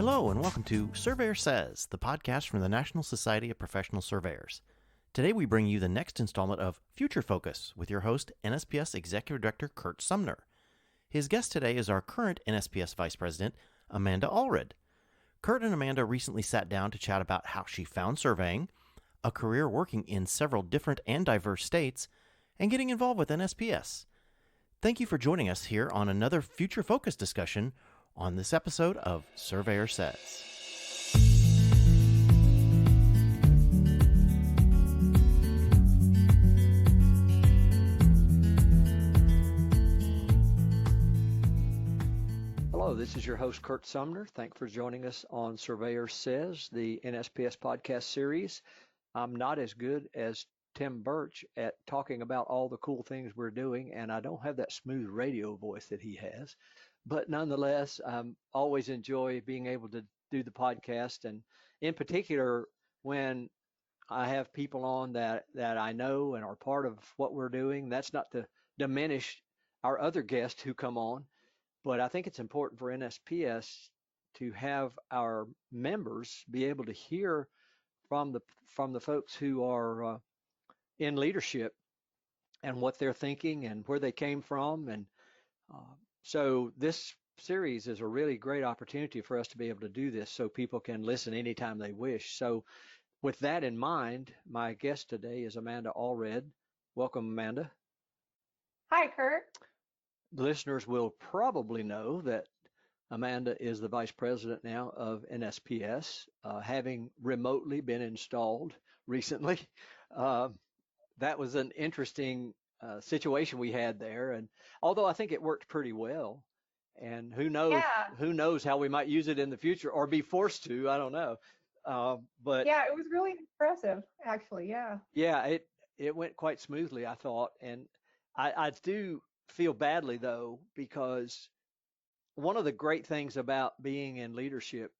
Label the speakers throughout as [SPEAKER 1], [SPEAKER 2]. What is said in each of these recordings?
[SPEAKER 1] Hello and welcome to Surveyor Says, the podcast from the National Society of Professional Surveyors. Today we bring you the next installment of Future Focus with your host, NSPS Executive Director Curt Sumner. His guest today is our current NSPS Vice President, Amanda Allred. Curt and Amanda recently sat down to chat about how she found surveying, a career working in several different and diverse states, and getting involved with NSPS. Thank you for joining us here on another Future Focus discussion on this episode of Surveyor Says.
[SPEAKER 2] Hello, this is your host, Curt Sumner. Thanks for joining us on Surveyor Says, the NSPS podcast series. I'm not as good as Tim Birch at talking about all the cool things we're doing, and I don't have that smooth radio voice that he has. But nonetheless, I always enjoy being able to do the podcast, and in particular, when I have people on that I know and are part of what we're doing. That's not to diminish our other guests who come on, but I think it's important for NSPS to have our members be able to hear from the folks who are in leadership and what they're thinking and where they came from. And so this series is a really great opportunity for us to be able to do this so people can listen anytime they wish. So with that in mind, my guest today is Amanda Allred. Welcome, Amanda.
[SPEAKER 3] Hi, Curt.
[SPEAKER 2] Listeners will probably know that Amanda is the Vice President now of NSPS, having remotely been installed recently. That was an interesting situation we had there, and although I think it worked pretty well, and who knows how we might use it in the future or be forced to, I don't know. But
[SPEAKER 3] yeah, it was really impressive, actually. Yeah,
[SPEAKER 2] it went quite smoothly, I thought, and I do feel badly though, because one of the great things about being in leadership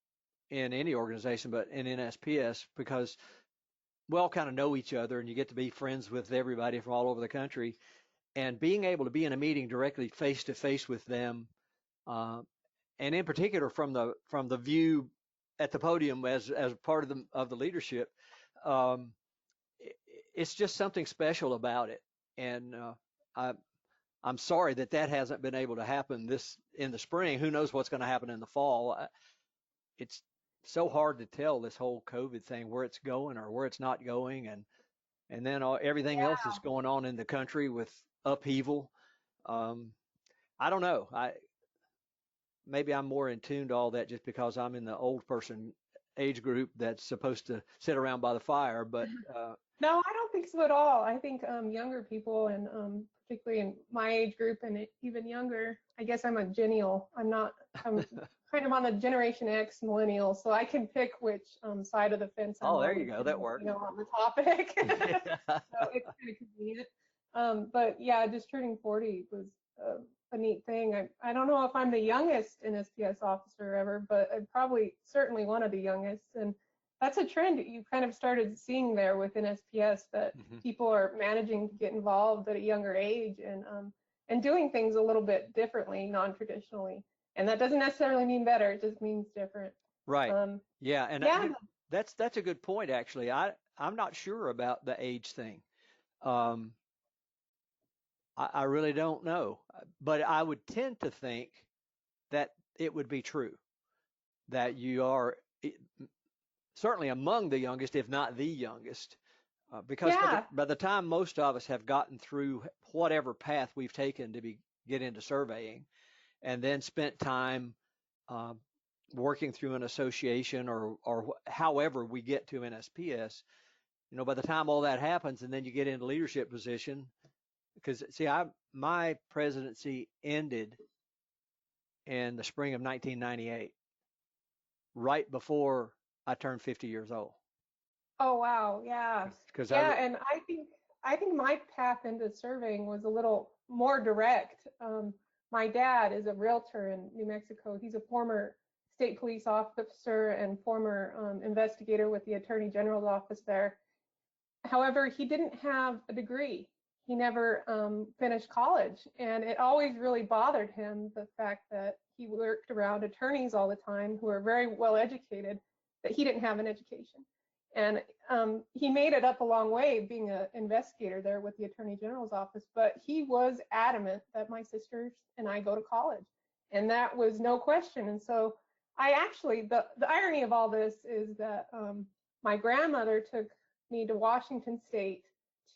[SPEAKER 2] in any organization, but in NSPS, because we all kind of know each other and you get to be friends with everybody from all over the country, and being able to be in a meeting directly face to face with them, and in particular from the view at the podium as part of the leadership, it's just something special about it. And I'm sorry that hasn't been able to happen in the spring. Who knows what's going to happen in the fall? It's so hard to tell, this whole COVID thing, where it's going or where it's not going, and then everything else is going on in the country with upheaval. I don't know. Maybe I'm more in tune to all that just because I'm in the old person age group that's supposed to sit around by the fire. But
[SPEAKER 3] no, I don't think so at all. I think younger people, and particularly in my age group and even younger, I guess I'm a gennial. I'm kind of on the Generation X millennial, so I can pick which side of the fence I'm on.
[SPEAKER 2] Oh, there you go. That works.
[SPEAKER 3] On the topic. So it's kind of convenient. But yeah, just turning 40 was a neat thing. I don't know if I'm the youngest NSPS officer ever, but I'm probably certainly one of the youngest. And that's a trend that you kind of started seeing there with NSPS, that people are managing to get involved at a younger age and doing things a little bit differently, non-traditionally. And that doesn't necessarily mean better; it just means different.
[SPEAKER 2] Right. That's a good point, actually. I'm not sure about the age thing. I really don't know, but I would tend to think that it would be true that you are certainly among the youngest, if not the youngest, because by the time most of us have gotten through whatever path we've taken to get into surveying, and then spent time working through an association or however we get to NSPS, by the time all that happens and then you get into leadership position, because see, my presidency ended in the spring of 1998, right before I turned 50 years old.
[SPEAKER 3] Oh wow, yeah. And I think my path into surveying was a little more direct. My dad is a realtor in New Mexico. He's a former state police officer and former investigator with the Attorney General's office there. However, he didn't have a degree. He never finished college, and it always really bothered him, the fact that he worked around attorneys all the time who are very well educated, that he didn't have an education. And he made it up a long way being an investigator there with the Attorney General's office, but he was adamant that my sisters and I go to college. And that was no question. And so I actually, the irony of all this is that my grandmother took me to Washington State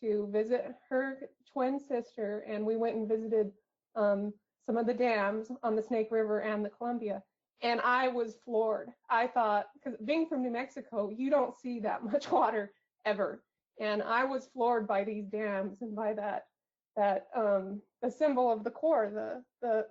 [SPEAKER 3] to visit her twin sister, and we went and visited some of the dams on the Snake River and the Columbia. And I was floored. I thought, because being from New Mexico, you don't see that much water ever. And I was floored by these dams and by the symbol of the Corps, the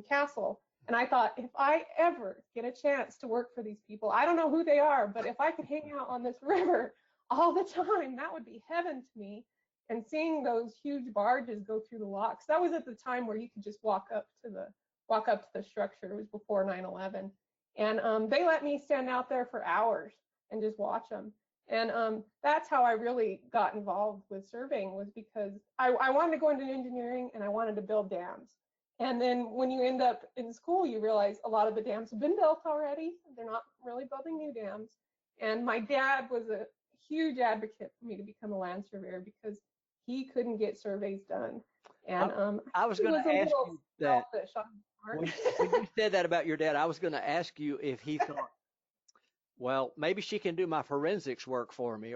[SPEAKER 3] castle. And I thought, if I ever get a chance to work for these people, I don't know who they are, but if I could hang out on this river all the time, that would be heaven to me. And seeing those huge barges go through the locks, that was at the time where you could just walk up to the structure. It was before 9/11. And they let me stand out there for hours and just watch them. And that's how I really got involved with surveying, was because I wanted to go into engineering and I wanted to build dams. And then when you end up in school, you realize a lot of the dams have been built already. They're not really building new dams. And my dad was a huge advocate for me to become a land surveyor because he couldn't get surveys done. And
[SPEAKER 2] I was going to ask you that. When you said that about your dad, I was going to ask you if he thought, well, maybe she can do my forensics work for me.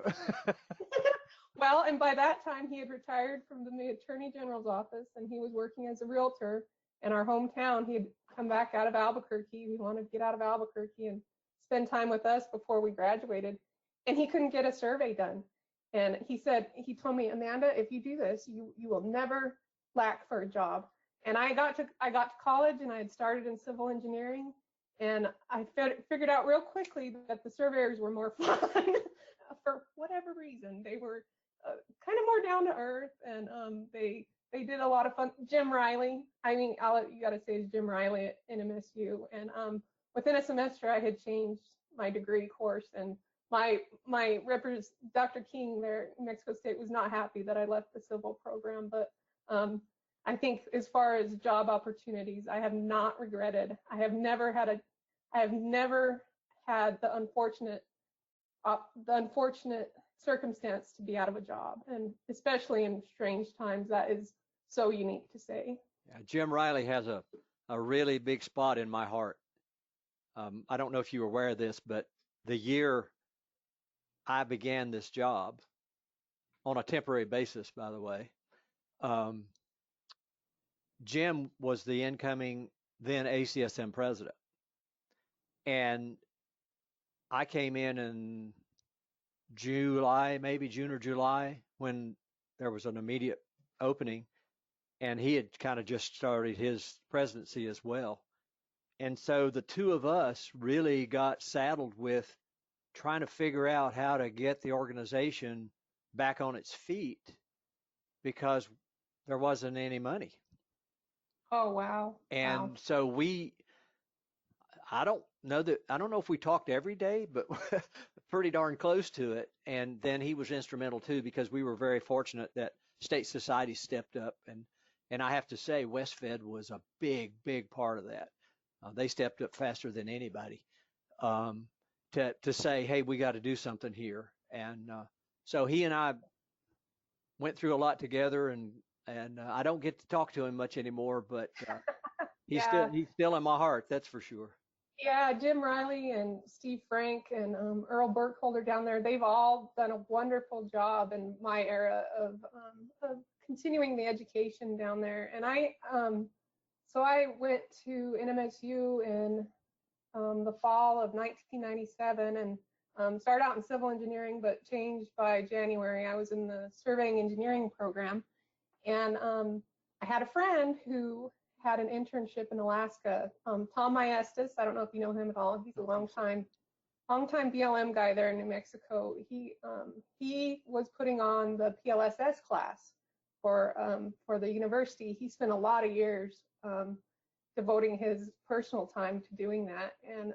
[SPEAKER 3] Well, and by that time he had retired from the Attorney General's office, and he was working as a realtor in our hometown. He had come back out of Albuquerque. He wanted to get out of Albuquerque and spend time with us before we graduated, and he couldn't get a survey done. And he told me, Amanda, if you do this, you will never lack for a job. And I got to college, and I had started in civil engineering, and I figured out real quickly that the surveyors were more fun for whatever reason. They were kind of more down to earth, and they did a lot of fun. Jim Riley, you got to say, is Jim Riley at NMSU. And within a semester, I had changed my degree course, and my Dr. King there in Mexico State was not happy that I left the civil program. But I think as far as job opportunities, I have not regretted. I have never had the unfortunate circumstance to be out of a job, and especially in strange times, that is so unique to say.
[SPEAKER 2] Yeah, Jim Riley has a really big spot in my heart. I don't know if you were aware of this, but the year I began this job, on a temporary basis, by the way, Jim was the incoming then ACSM president. And I came in July, maybe June or July, when there was an immediate opening, and he had kind of just started his presidency as well. And so the two of us really got saddled with trying to figure out how to get the organization back on its feet, because there wasn't any money.
[SPEAKER 3] Oh, wow.
[SPEAKER 2] And so I don't know if we talked every day, but pretty darn close to it. And then he was instrumental too, because we were very fortunate that state society stepped up, and I have to say WestFed was a big part of that. They stepped up faster than anybody to say, hey, we got to do something here. And so he and I went through a lot together, and I don't get to talk to him much anymore, but he's still in my heart, that's for sure.
[SPEAKER 3] Yeah, Jim Riley and Steve Frank and Earl Burkholder down there, they've all done a wonderful job in my era of continuing the education down there. And so I went to NMSU in the fall of 1997 and started out in civil engineering, but changed by January. I was in the surveying engineering program. And I had a friend who had an internship in Alaska, Tom Maestas. I don't know if you know him at all. He's a longtime BLM guy there in New Mexico. He was putting on the PLSS class for the university. He spent a lot of years devoting his personal time to doing that. And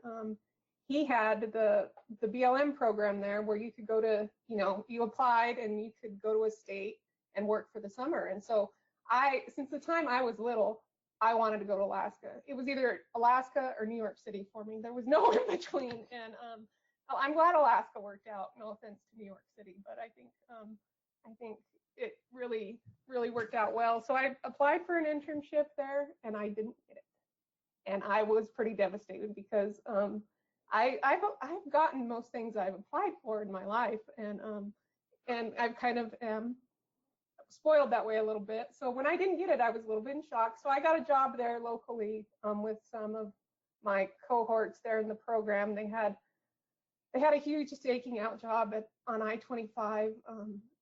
[SPEAKER 3] he had the BLM program there where you could go to, you applied and you could go to a state and work for the summer. And so since the time I was little, I wanted to go to Alaska. It was either Alaska or New York City for me. There was nowhere in between. And I'm glad Alaska worked out. No offense to New York City, but I think it really, really worked out well. So I applied for an internship there, and I didn't get it. And I was pretty devastated because I've gotten most things I've applied for in my life, and I've kind of spoiled that way a little bit. So when I didn't get it, I was a little bit in shock. So I got a job there locally with some of my cohorts there in the program. They had a huge staking out job on I-25,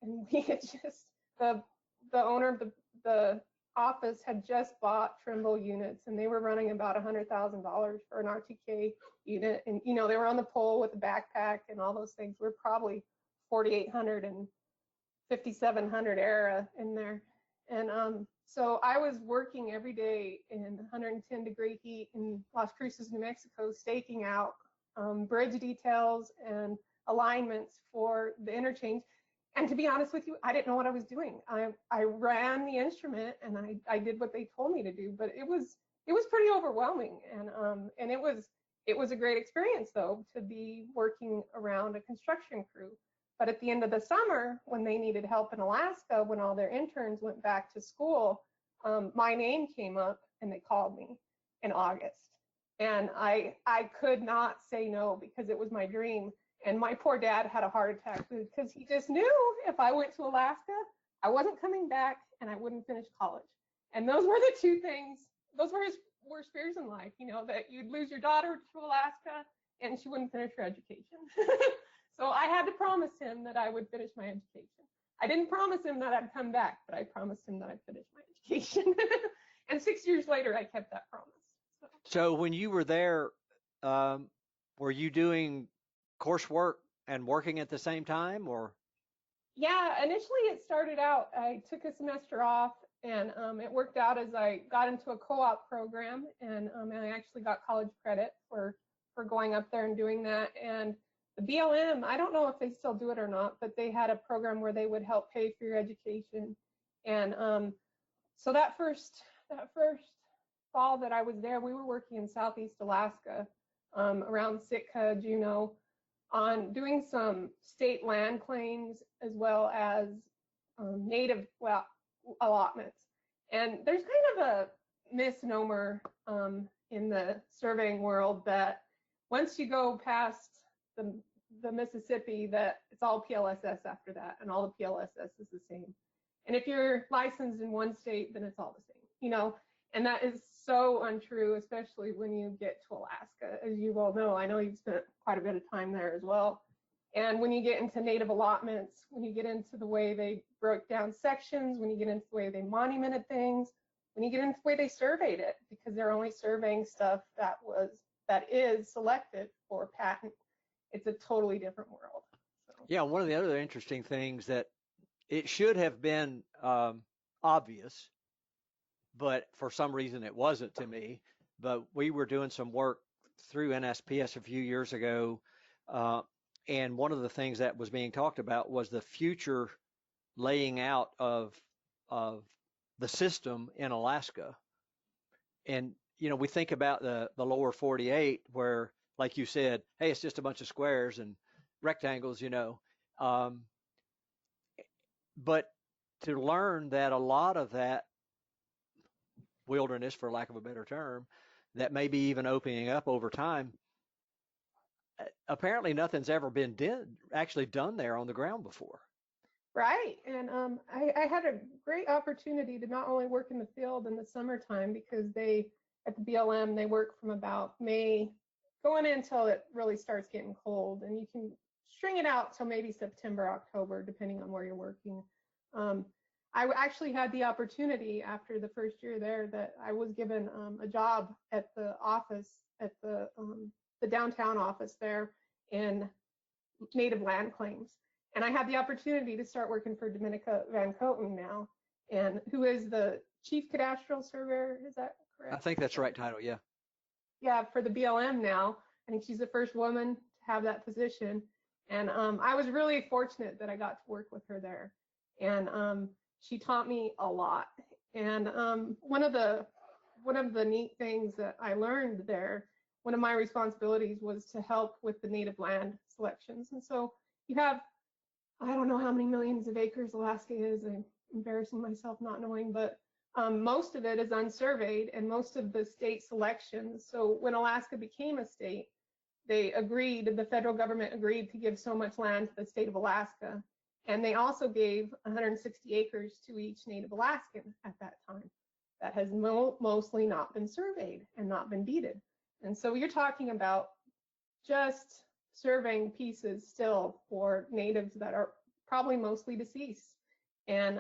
[SPEAKER 3] and we had just the owner of the office had just bought Trimble units, and they were running about $100,000 for an RTK unit, and they were on the pole with a backpack and all those things. We're probably 4,800 and 5,700 era in there, and so I was working every day in 110-degree heat in Las Cruces, New Mexico, staking out bridge details and alignments for the interchange. And to be honest with you, I didn't know what I was doing. I ran the instrument and I did what they told me to do, but it was pretty overwhelming. And it was a great experience though, to be working around a construction crew. But at the end of the summer, when they needed help in Alaska, when all their interns went back to school, my name came up and they called me in August. And I could not say no because it was my dream. And my poor dad had a heart attack because he just knew if I went to Alaska, I wasn't coming back and I wouldn't finish college. And those were the two things, those were his worst fears in life, that you'd lose your daughter to Alaska and she wouldn't finish her education. So I had to promise him that I would finish my education. I didn't promise him that I'd come back, but I promised him that I'd finish my education. And 6 years later, I kept that promise.
[SPEAKER 2] So when you were there, were you doing coursework and working at the same time, or?
[SPEAKER 3] Yeah, initially it started out, I took a semester off, and it worked out as I got into a co-op program, and I actually got college credit for going up there and doing that. And the BLM, I don't know if they still do it or not, but they had a program where they would help pay for your education. And so that first fall that I was there, we were working in Southeast Alaska, around Sitka, Juneau, on doing some state land claims as well as native allotments. And there's kind of a misnomer in the surveying world that once you go past the Mississippi, that it's all PLSS after that, and all the PLSS is the same. And if you're licensed in one state, then it's all the same, and that is so untrue, especially when you get to Alaska. As you well know, I know you've spent quite a bit of time there as well. And when you get into native allotments, when you get into the way they broke down sections, when you get into the way they monumented things, when you get into the way they surveyed it, because they're only surveying stuff that is selected for patent, it's a totally different world. So.
[SPEAKER 2] Yeah, one of the other interesting things that it should have been obvious, but for some reason it wasn't to me. But we were doing some work through NSPS a few years ago, and one of the things that was being talked about was the future laying out of the system in Alaska. And we think about the lower 48, where, like you said, hey, it's just a bunch of squares and rectangles, but to learn that a lot of that wilderness, for lack of a better term, that may be even opening up over time, apparently nothing's ever been actually done there on the ground before.
[SPEAKER 3] Right. And I had a great opportunity to not only work in the field in the summertime, because at the BLM, they work from about May going in until it really starts getting cold, and you can string it out till maybe September, October, depending on where you're working. I actually had the opportunity after the first year there that I was given a job at the office, at the downtown office there in native land claims. And I had the opportunity to start working for Dominica Van Coten now, and who is the Chief Cadastral Surveyor, is that correct?
[SPEAKER 2] I think that's the right title, yeah.
[SPEAKER 3] Yeah, for the BLM now. I think she's the first woman to have that position. And I was really fortunate that I got to work with her there. And she taught me a lot. And one of the one of the neat things that I learned there, one of my responsibilities was to help with the native land selections. And so you have, I don't know how many millions of acres Alaska is. I'm embarrassing myself not knowing, but most of it is unsurveyed, and most of the state selections. So when Alaska became a state, the federal government agreed to give so much land to the state of Alaska. And they also gave 160 acres to each Native Alaskan at that time. That has mostly not been surveyed and not been deeded. And so you're talking about just surveying pieces still for natives that are probably mostly deceased. And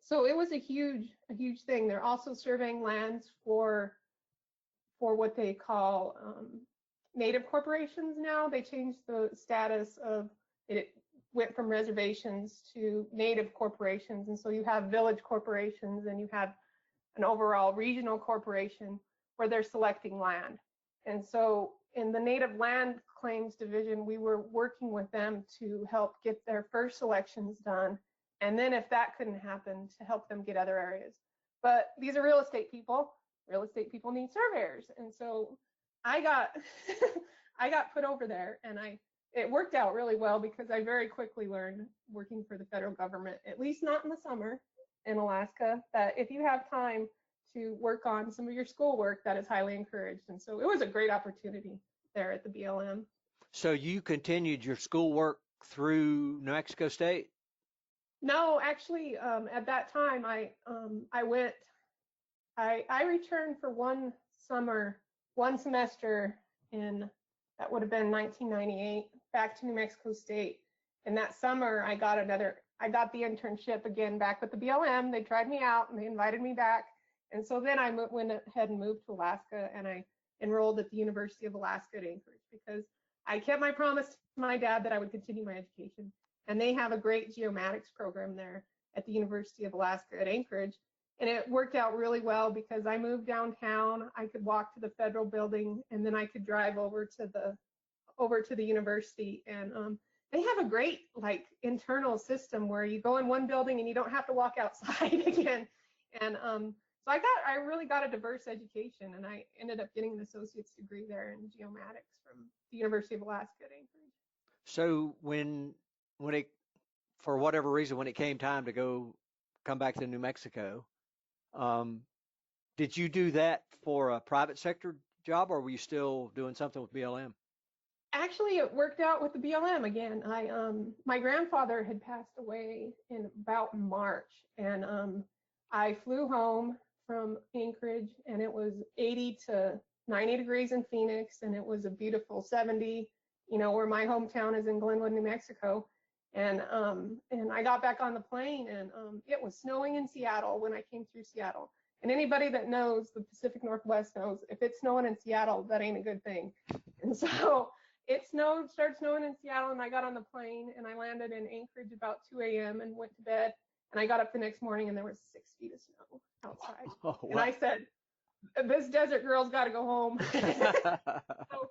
[SPEAKER 3] so it was a huge thing. They're also surveying lands for what they call native corporations now. They changed the status of it. Went from reservations to native corporations. And so you have village corporations and you have an overall regional corporation where they're selecting land. And so in the Native Land Claims Division, we were working with them to help get their first selections done. And then if that couldn't happen, to help them get other areas. But these are real estate people. Real estate people need surveyors. And so I got I got put over there, and it worked out really well because I very quickly learned, working for the federal government, at least not in the summer in Alaska, that if you have time to work on some of your schoolwork, that is highly encouraged. And so it was a great opportunity there at the BLM.
[SPEAKER 2] So you continued your schoolwork through New Mexico State?
[SPEAKER 3] No, actually, at that time, I returned for one semester that would have been 1998, back to New Mexico State. And that summer, I got the internship again back with the BLM. They tried me out and they invited me back. And so then I went ahead and moved to Alaska, and I enrolled at the University of Alaska at Anchorage because I kept my promise to my dad that I would continue my education. And they have a great geomatics program there at the University of Alaska at Anchorage. And it worked out really well because I moved downtown. I could walk to the federal building, and then I could drive over to the university. And they have a great internal system where you go in one building and you don't have to walk outside again. And so I really got a diverse education, and I ended up getting an associate's degree there in geomatics from the University of Alaska at Anchorage.
[SPEAKER 2] So when it, for whatever reason, when it came time to come back to New Mexico, did you do that for a private sector job, or were you still doing something with BLM?
[SPEAKER 3] Actually, it worked out with the BLM again. My grandfather had passed away in about March, and I flew home from Anchorage, and it was 80 to 90 degrees in Phoenix, and it was a beautiful 70, where my hometown is in Glenwood, New Mexico. And I got back on the plane, and it was snowing in Seattle when I came through Seattle. And anybody that knows the Pacific Northwest knows if it's snowing in Seattle, that ain't a good thing. And so it started snowing in Seattle, and I got on the plane, and I landed in Anchorage about 2 a.m. and went to bed. And I got up the next morning, and there was 6 feet of snow outside. Oh, wow. And I said, this desert girl's got to go home. So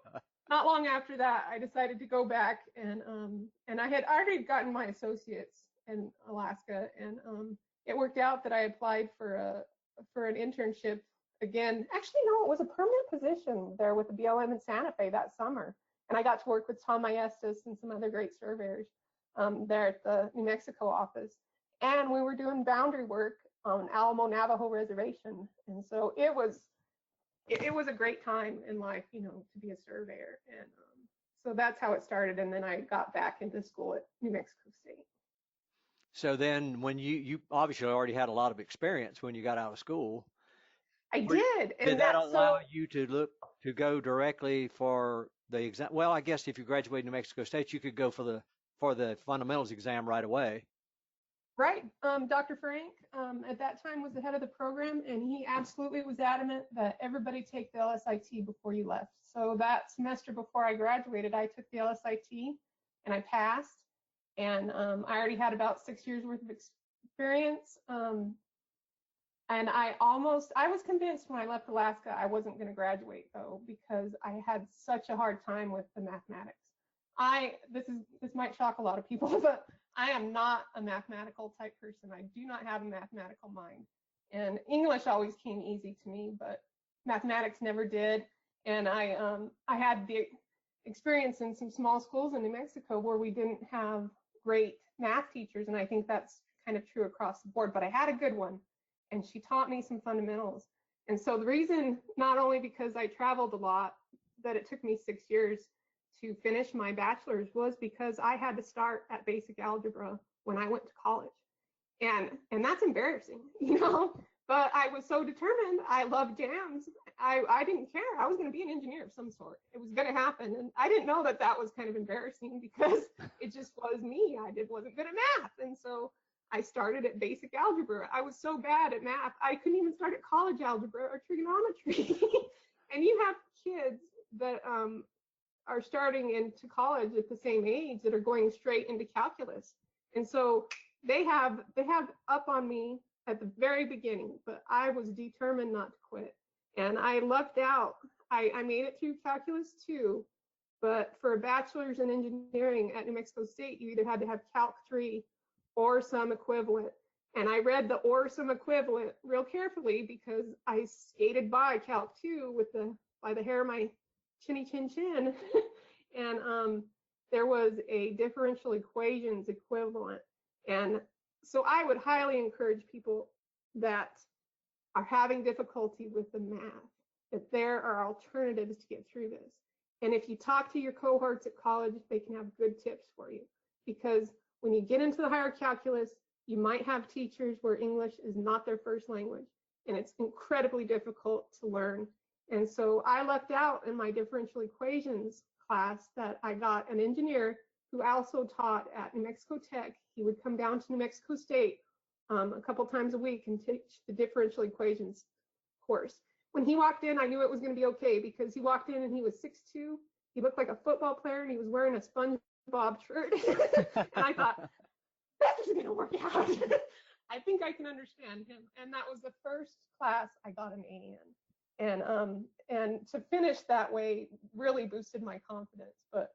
[SPEAKER 3] not long after that, I decided to go back, and I had already gotten my associates in Alaska, and it worked out that I applied for an internship again. Actually, no, it was a permanent position there with the BLM in Santa Fe that summer, and I got to work with Tom Maestas and some other great surveyors there at the New Mexico office, and we were doing boundary work on Alamo Navajo Reservation, and so it was a great time in life, to be a surveyor. And so that's how it started. And then I got back into school at New Mexico State.
[SPEAKER 2] So then when you obviously already had a lot of experience when you got out of school.
[SPEAKER 3] I did.
[SPEAKER 2] Did that allow you to go directly for the exam? Well, I guess if you graduated New Mexico State, you could go for the fundamentals exam right away.
[SPEAKER 3] Right. Dr. Frank at that time was the head of the program, and he absolutely was adamant that everybody take the LSIT before you left. So that semester before I graduated, I took the LSIT, and I passed. And I already had about 6 years worth of experience. And I was convinced when I left Alaska I wasn't going to graduate, though, because I had such a hard time with the mathematics. This might shock a lot of people, but I am not a mathematical type person. I do not have a mathematical mind. And English always came easy to me, but mathematics never did. And I had the experience in some small schools in New Mexico where we didn't have great math teachers, and I think that's kind of true across the board. But I had a good one, and she taught me some fundamentals. And so the reason, not only because I traveled a lot, that it took me 6 years to finish my bachelor's, was because I had to start at basic algebra when I went to college. And that's embarrassing, you know, but I was so determined. I loved jams. I didn't care. I was going to be an engineer of some sort. It was going to happen. And I didn't know that that was kind of embarrassing because it just was me. Wasn't good at math. And so I started at basic algebra. I was so bad at math, I couldn't even start at college algebra or trigonometry. And you have kids that are starting into college at the same age that are going straight into calculus. And so they have up on me at the very beginning, but I was determined not to quit. And I lucked out. I made it through calculus 2, but for a bachelor's in engineering at New Mexico State, you either had to have Calc 3 or some equivalent. And I read the or some equivalent real carefully because I skated by Calc 2 by the hair of my chinny chin chin. And there was a differential equations equivalent. And so I would highly encourage people that are having difficulty with the math, that there are alternatives to get through this. And if you talk to your cohorts at college, they can have good tips for you. Because when you get into the higher calculus, you might have teachers where English is not their first language, and it's incredibly difficult to learn. And so I lucked out in my differential equations class that I got an engineer who also taught at New Mexico Tech. He would come down to New Mexico State a couple times a week and teach the differential equations course. When he walked in, I knew it was going to be okay because he walked in and he was 6'2". He looked like a football player and he was wearing a SpongeBob shirt. And I thought, this is going to work out. I think I can understand him. And that was the first class I got an A in. And to finish that way really boosted my confidence. But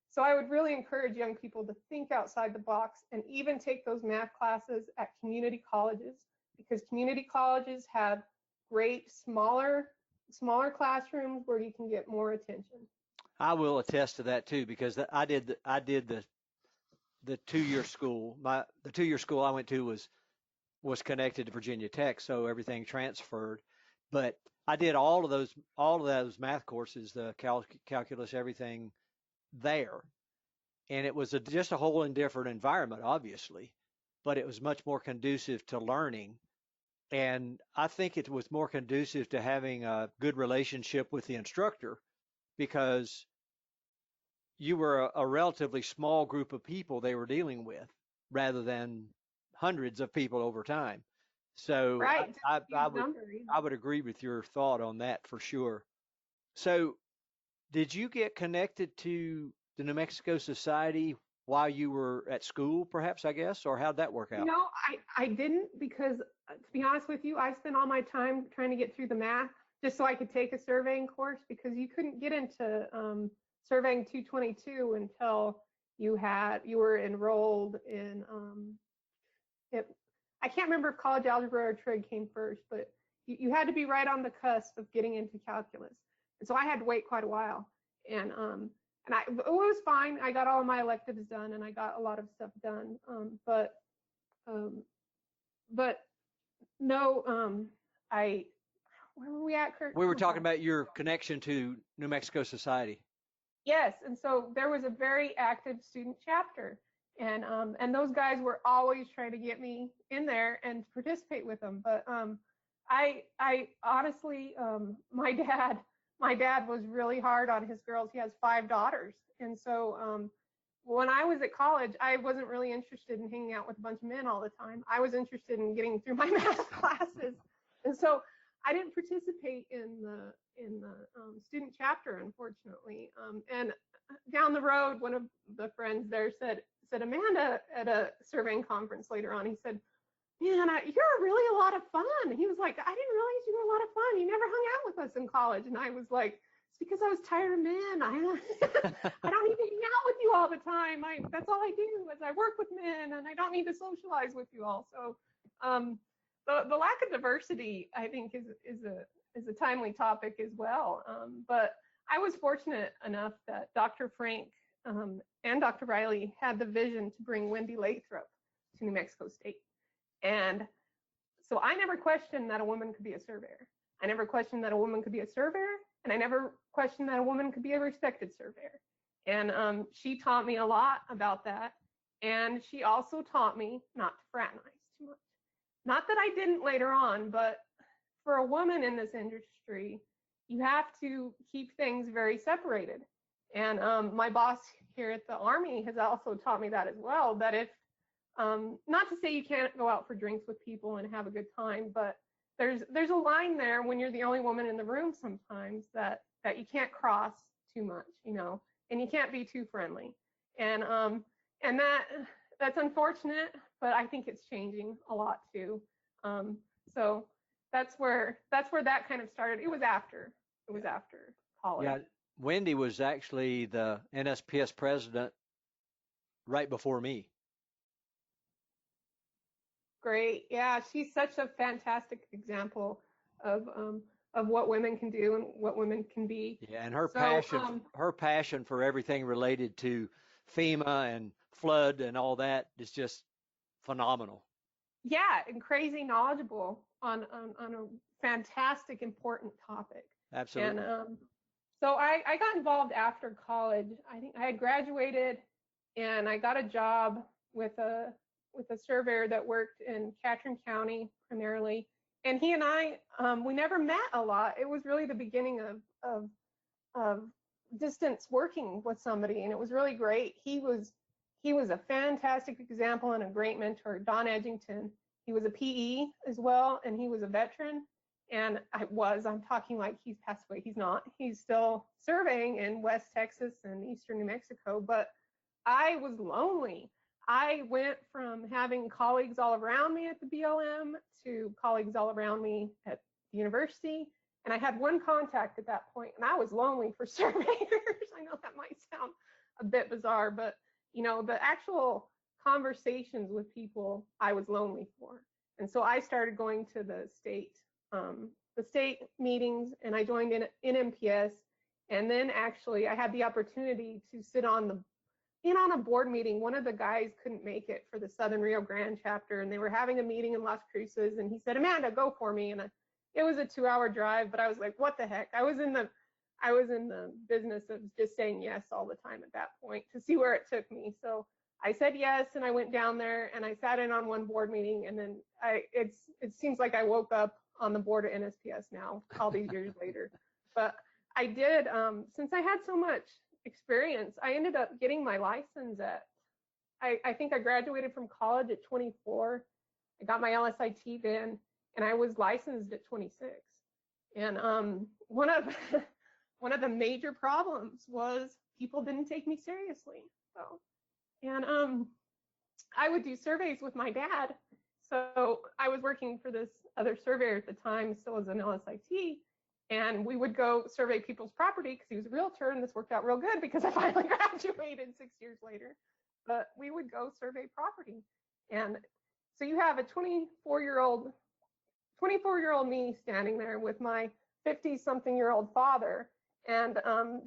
[SPEAKER 3] so I would really encourage young people to think outside the box and even take those math classes at community colleges, because community colleges have great smaller classrooms where you can get more attention.
[SPEAKER 2] I will attest to that too, because I did the 2-year school. The 2-year school I went to was connected to Virginia Tech, so everything transferred. But I did all of those math courses, the calculus, everything there, and it was just a whole different environment, obviously, but it was much more conducive to learning. And I think it was more conducive to having a good relationship with the instructor, because you were a relatively small group of people they were dealing with rather than hundreds of people over time. So
[SPEAKER 3] right.
[SPEAKER 2] I would agree with your thought on that for sure. So did you get connected to the New Mexico Society while you were at school, perhaps, I guess, or how'd that work out?
[SPEAKER 3] No, I didn't, because to be honest with you, I spent all my time trying to get through the math just so I could take a surveying course, because you couldn't get into surveying 222 until you were enrolled in I can't remember if college algebra or trig came first, but you had to be right on the cusp of getting into calculus. And so I had to wait quite a while. And it was fine. I got all of my electives done and I got a lot of stuff done. But no, where were we at, Curt?
[SPEAKER 2] We were talking about your connection to New Mexico Society.
[SPEAKER 3] Yes, and so there was a very active student chapter, and those guys were always trying to get me in there and participate with them. But I honestly, my dad was really hard on his girls. He has 5 daughters, and so when I was at college, I wasn't really interested in hanging out with a bunch of men all the time. I was interested in getting through my math classes, and so I didn't participate in the student chapter, unfortunately. And down the road, one of the friends there said Amanda at a surveying conference later on, he said, "Man, you're really a lot of fun." He was like, "I didn't realize you were a lot of fun. You never hung out with us in college." And I was like, "It's because I was tired of men. I don't need to hang out with you all the time. That's all I do is I work with men, and I don't need to socialize with you all." So the lack of diversity, I think, is a timely topic as well. But I was fortunate enough that Dr. Frank and Dr. Riley had the vision to bring Wendy Lathrop to New Mexico State. And so I never questioned that a woman could be a surveyor. I never questioned that a woman could be a surveyor, and I never questioned that a woman could be a respected surveyor. And she taught me a lot about that. And she also taught me not to fraternize too much. Not that I didn't later on, but for a woman in this industry, you have to keep things very separated. And my boss here at the Army has also taught me that as well, that if, not to say you can't go out for drinks with people and have a good time, but there's a line there when you're the only woman in the room sometimes that you can't cross too much, you know, and you can't be too friendly. And that's unfortunate, but I think it's changing a lot too. So that's where that kind of started. It was after college.
[SPEAKER 2] Yeah, Wendy was actually the NSPS president right before me.
[SPEAKER 3] Great. Yeah, she's such a fantastic example of what women can do and what women can be.
[SPEAKER 2] Yeah, and her passion for everything related to FEMA and flood and all that is just phenomenal.
[SPEAKER 3] Yeah, and crazy knowledgeable on a fantastic, important topic.
[SPEAKER 2] Absolutely.
[SPEAKER 3] And so I got involved after college. I think I had graduated, and I got a job with a surveyor that worked in Catron County primarily. And he and I, we never met a lot. It was really the beginning of distance working with somebody, and it was really great. He was a fantastic example and a great mentor. Don Edgington, he was a PE as well, and he was a veteran. And I'm talking like he's passed away. He's not. He's still surveying in West Texas and Eastern New Mexico. But I was lonely. I went from having colleagues all around me at the BLM to colleagues all around me at the university. And I had one contact at that point, and I was lonely for surveyors. I know that might sound a bit bizarre, but you know, the actual conversations with people I was lonely for. And so I started going to the state meetings, and I joined in NPS. And then actually I had the opportunity to sit on a board meeting. One of the guys couldn't make it for the Southern Rio Grande chapter, and they were having a meeting in Las Cruces, and he said, Amanda, go for me. And it was a 2-hour drive, but I was like, what the heck? I was in the business of just saying yes all the time at that point to see where it took me. So I said yes, and I went down there, and I sat in on one board meeting, and then it seems like I woke up on the board of NSPS now, all these years later. But I did, since I had so much experience, I ended up getting my license I think I graduated from college at 24. I got my LSIT then, and I was licensed at 26. And one of the major problems was people didn't take me seriously. So, and I would do surveys with my dad. So I was working for this other surveyor at the time, still as an LSIT, and we would go survey people's property because he was a realtor, and this worked out real good because I finally graduated 6 years later. But we would go survey property. And so you have a 24-year-old me standing there with my 50-something-year-old father, and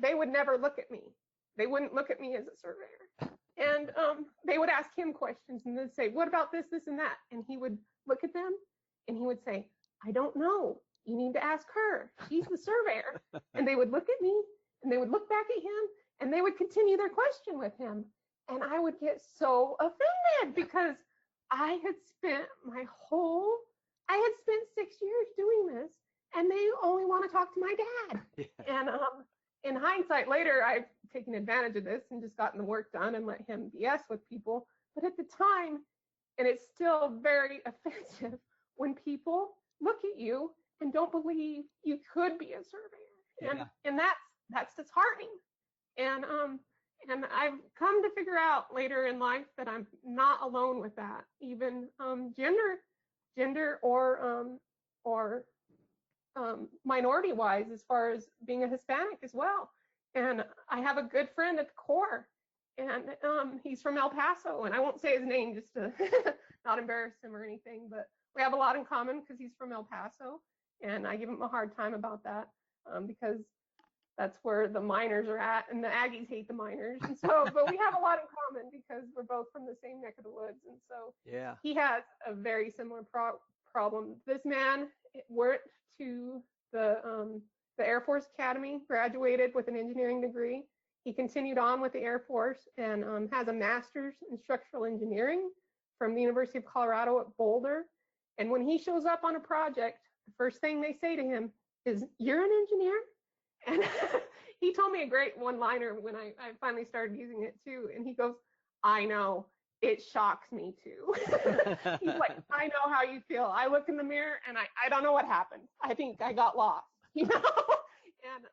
[SPEAKER 3] they would never look at me. They wouldn't look at me as a surveyor. And they would ask him questions, and they'd say, what about this, this, and that? And he would look at them, and he would say, I don't know. You need to ask her. She's the surveyor. And they would look at me, and they would look back at him, and they would continue their question with him. And I would get so offended because I had spent 6 years doing this, and they only want to talk to my dad. Yeah. And in hindsight later, I've taken advantage of this and just gotten the work done and let him BS with people. But at the time, and it's still very offensive when people look at you and don't believe you could be a surveyor. And that's disheartening. And I've come to figure out later in life that I'm not alone with that, even gender or minority-wise, as far as being a Hispanic as well. And I have a good friend at the Corps, and he's from El Paso, and I won't say his name just to not embarrass him or anything, but we have a lot in common because he's from El Paso, and I give him a hard time about that because that's where the miners are at, and the Aggies hate the miners. And so, but we have a lot in common because we're both from the same neck of the woods. And so
[SPEAKER 2] Yeah.
[SPEAKER 3] he has a very similar problem. This man went to the Air Force Academy, graduated with an engineering degree. He continued on with the Air Force and has a master's in structural engineering from the University of Colorado at Boulder. And when he shows up on a project, the first thing they say to him is, "You're an engineer?" And he told me a great one-liner when I finally started using it too. And he goes, "I know, it shocks me too." He's like, "I know how you feel. I look in the mirror and I don't know what happened. I think I got lost, you know?" And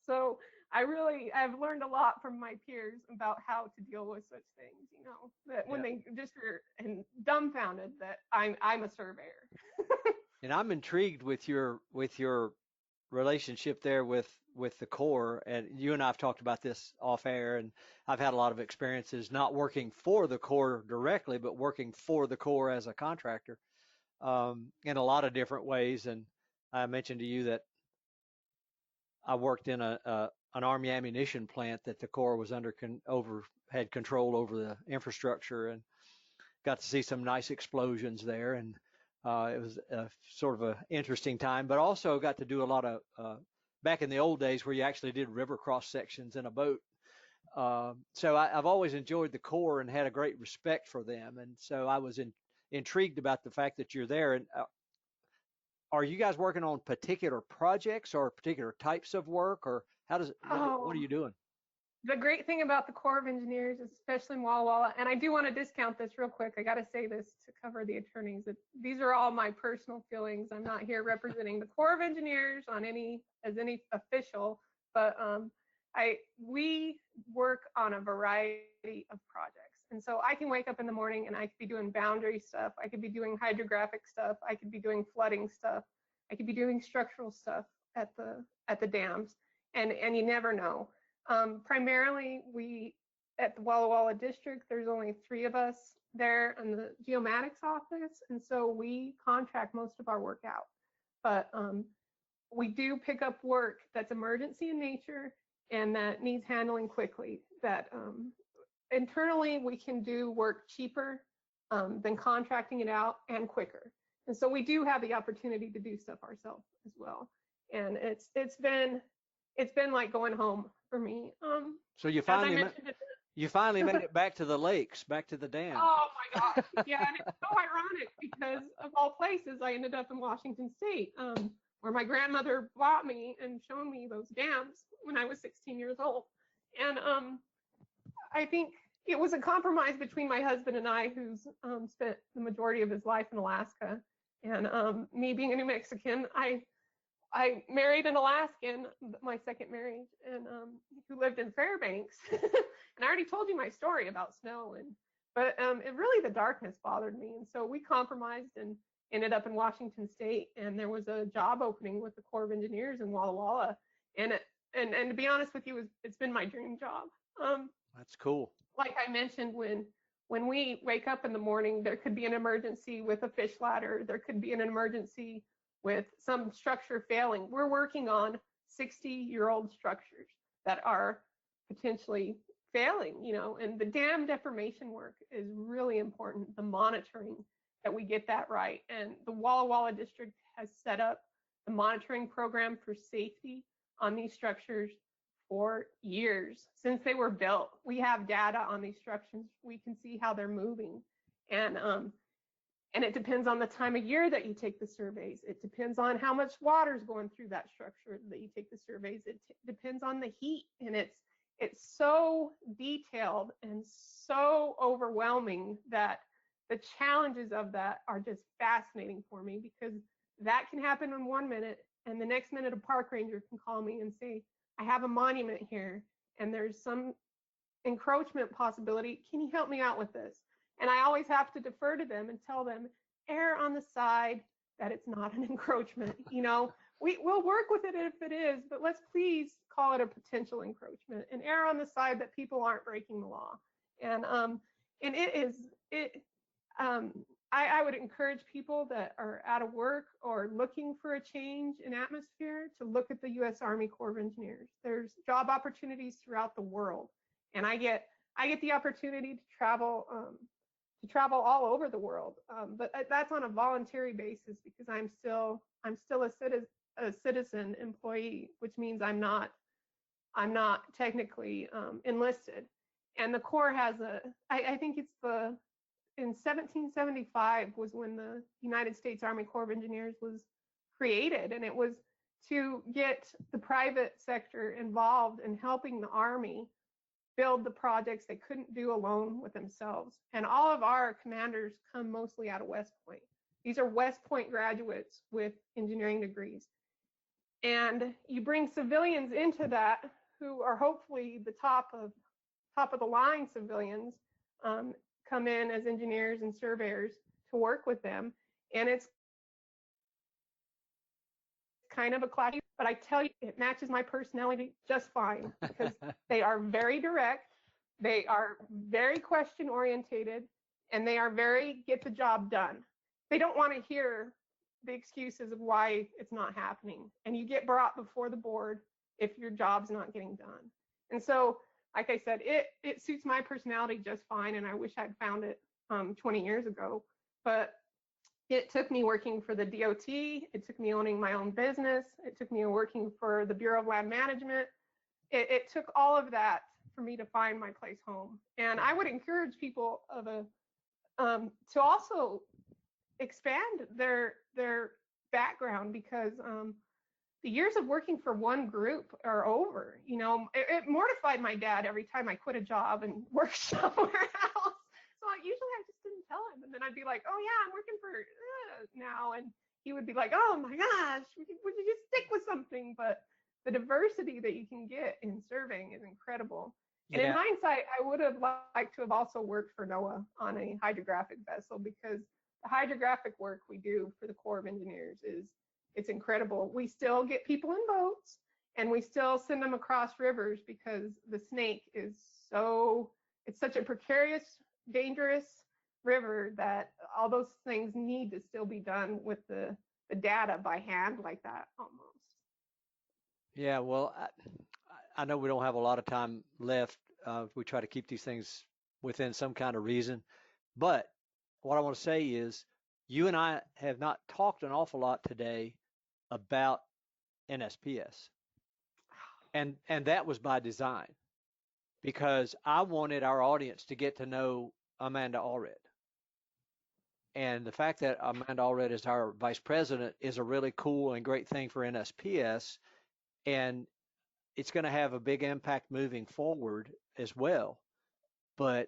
[SPEAKER 3] so I've learned a lot from my peers about how to deal with such things, you know, that when they just are and dumbfounded that I'm a surveyor.
[SPEAKER 2] And I'm intrigued with your relationship there with the Corps, and you and I have talked about this off air, and I've had a lot of experiences not working for the Corps directly, but working for the Corps as a contractor in a lot of different ways. And I mentioned to you that I worked in an Army ammunition plant that the Corps was had control over the infrastructure, and got to see some nice explosions there, and it was sort of an interesting time, but also got to do a lot of, back in the old days where you actually did river cross sections in a boat. So I've always enjoyed the Corps and had a great respect for them. And so I was intrigued about the fact that you're there. And are you guys working on particular projects or particular types of work, or what are you doing?
[SPEAKER 3] The great thing about the Corps of Engineers, especially in Walla Walla, and I do want to discount this real quick. I got to say this to cover the attorneys. That these are all my personal feelings. I'm not here representing the Corps of Engineers as any official, but we work on a variety of projects. And so I can wake up in the morning and I could be doing boundary stuff. I could be doing hydrographic stuff. I could be doing flooding stuff. I could be doing structural stuff at the dams. And you never know. Primarily, at the Walla Walla district, there's only 3 of us there in the geomatics office, and so we contract most of our work out. But we do pick up work that's emergency in nature and that needs handling quickly. That internally we can do work cheaper than contracting it out and quicker. And so we do have the opportunity to do stuff ourselves as well. And it's been like going home for me.
[SPEAKER 2] So you finally made it back to the lakes, back to the dam.
[SPEAKER 3] Oh my gosh. Yeah, and it's so ironic because of all places, I ended up in Washington State, where my grandmother bought me and showed me those dams when I was 16 years old. And I think it was a compromise between my husband and I, who's spent the majority of his life in Alaska. And me being a New Mexican, I married an Alaskan, my second marriage, and who lived in Fairbanks. And I already told you my story about snow, but it really, the darkness bothered me. And so we compromised and ended up in Washington State. And there was a job opening with the Corps of Engineers in Walla Walla. And to be honest with you, it's been my dream job.
[SPEAKER 2] That's cool.
[SPEAKER 3] Like I mentioned, when we wake up in the morning, there could be an emergency with a fish ladder. There could be an emergency with some structure failing. We're working on 60-year-old structures that are potentially failing, you know, and the dam deformation work is really important, the monitoring, that we get that right. And the Walla Walla district has set up the monitoring program for safety on these structures for years. Since they were built, we have data on these structures. We can see how they're moving. And it depends on the time of year that you take the surveys. It depends on how much water is going through that structure that you take the surveys. It depends on the heat. And it's so detailed and so overwhelming that the challenges of that are just fascinating for me, because that can happen in 1 minute, and the next minute a park ranger can call me and say, "I have a monument here and there's some encroachment possibility. Can you help me out with this?" And I always have to defer to them and tell them, err on the side that it's not an encroachment. You know, we'll work with it if it is, but let's please call it a potential encroachment, and err on the side that people aren't breaking the law. And I would encourage people that are out of work or looking for a change in atmosphere to look at the U.S. Army Corps of Engineers. There's job opportunities throughout the world, and I get the opportunity to travel all over the world. But that's on a voluntary basis because I'm still a citizen employee, which means I'm not technically enlisted. And the Corps has I think it's in 1775 was when the United States Army Corps of Engineers was created, and it was to get the private sector involved in helping the Army build the projects they couldn't do alone with themselves. And all of our commanders come mostly out of West Point. These are West Point graduates with engineering degrees. And you bring civilians into that who are hopefully the top of the line civilians, come in as engineers and surveyors to work with them. And it's kind of a clash, but I tell you, it matches my personality just fine because they are very direct, they are very question orientated, and they are very get the job done. They don't want to hear the excuses of why it's not happening, and you get brought before the board if your job's not getting done. And so, like I said, it suits my personality just fine, and I wish I'd found it 20 years ago. But it took me working for the DOT, it took me owning my own business, it took me working for the Bureau of Land Management. It took all of that for me to find my place home. And I would encourage people to also expand their background, because the years of working for one group are over. You know, it mortified my dad every time I quit a job and worked somewhere else. So usually I just didn't tell him. And then I'd be like, oh yeah, I'm working for now. And he would be like, oh my gosh, would you just stick with something? But the diversity that you can get in surveying is incredible. And in hindsight, I would have liked to have also worked for NOAA on a hydrographic vessel, because the hydrographic work we do for the Corps of Engineers it's incredible. We still get people in boats, and we still send them across rivers because the Snake is it's such a precarious, dangerous river that all those things need to still be done with the data by hand like that almost.
[SPEAKER 2] Yeah, well, I know we don't have a lot of time left. We try to keep these things within some kind of reason. But what I want to say is, you and I have not talked an awful lot today about NSPS. And that was by design, because I wanted our audience to get to know Amanda Allred. And the fact that Amanda Allred is our vice president is a really cool and great thing for NSPS. And it's going to have a big impact moving forward as well. But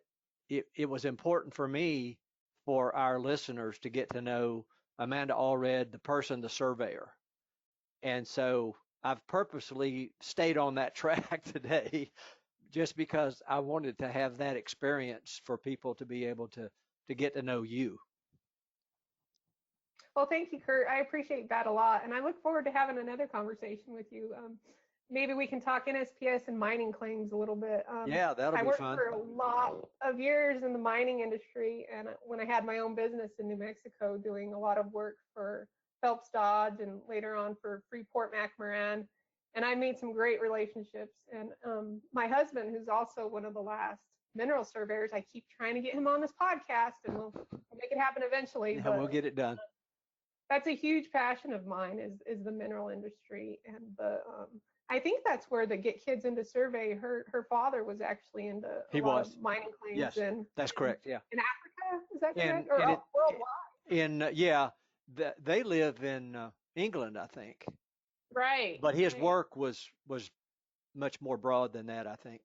[SPEAKER 2] it was important for me, for our listeners, to get to know Amanda Allred, the person, the surveyor. And so I've purposely stayed on that track today, just because I wanted to have that experience for people to be able to get to know you.
[SPEAKER 3] Well, thank you, Curt. I appreciate that a lot. And I look forward to having another conversation with you. Maybe we can talk NSPS and mining claims a little bit.
[SPEAKER 2] Yeah, that'll be fun.
[SPEAKER 3] I worked for a lot of years in the mining industry, and when I had my own business in New Mexico, doing a lot of work for Phelps Dodge and later on for Freeport-McMoran, and I made some great relationships. And my husband, who's also one of the last mineral surveyors, I keep trying to get him on this podcast, and we'll make it happen eventually.
[SPEAKER 2] Yeah, we'll get it done.
[SPEAKER 3] That's a huge passion of mine, is the mineral industry. And I think that's where the Get Kids Into Survey, her father was actually into a lot of mining claims.
[SPEAKER 2] Yes, that's correct. Yeah.
[SPEAKER 3] In Africa, is that correct? Or worldwide?
[SPEAKER 2] They live in England, I think.
[SPEAKER 3] Right.
[SPEAKER 2] But his work was much more broad than that, I think.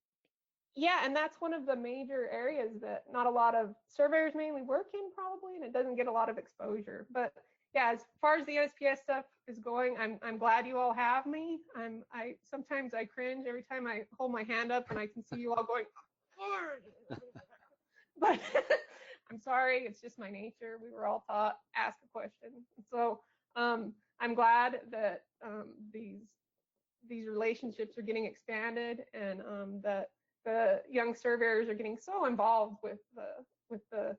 [SPEAKER 3] Yeah, and that's one of the major areas that not a lot of surveyors mainly work in, probably, and it doesn't get a lot of exposure. But yeah, as far as the NSPS stuff is going, I'm glad you all have me. Sometimes I cringe every time I hold my hand up and I can see you all going, but I'm sorry, it's just my nature. We were all taught ask a question. So I'm glad that these relationships are getting expanded, and that the young surveyors are getting so involved with the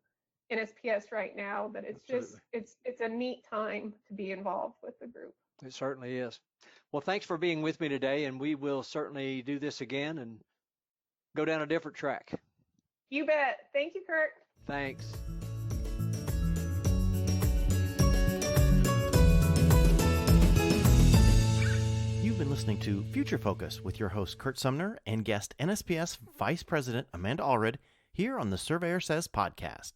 [SPEAKER 3] NSPS right now that it's
[SPEAKER 2] Absolutely.
[SPEAKER 3] just it's a neat time to be involved with the group.
[SPEAKER 2] It certainly is. Well, thanks for being with me today, and we will certainly do this again and go down a different track.
[SPEAKER 3] You bet. Thank you, Curt.
[SPEAKER 2] Thanks.
[SPEAKER 1] You've been listening to Future Focus with your host Curt Sumner and guest NSPS Vice President Amanda Allred here on the Surveyor Says podcast.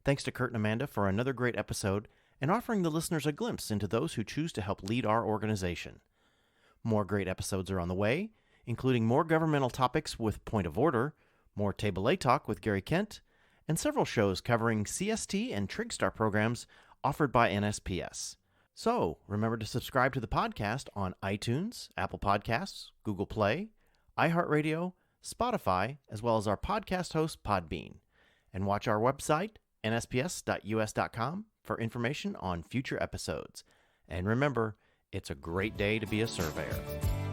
[SPEAKER 1] Thanks to Curt and Amanda for another great episode and offering the listeners a glimpse into those who choose to help lead our organization. More great episodes are on the way, including more governmental topics with Point of Order, more Table A Talk with Gary Kent, and several shows covering CST and TrigStar programs offered by NSPS. So, remember to subscribe to the podcast on iTunes, Apple Podcasts, Google Play, iHeartRadio, Spotify, as well as our podcast host, Podbean. And watch our website, nsps.us.com, for information on future episodes. And remember, it's a great day to be a surveyor.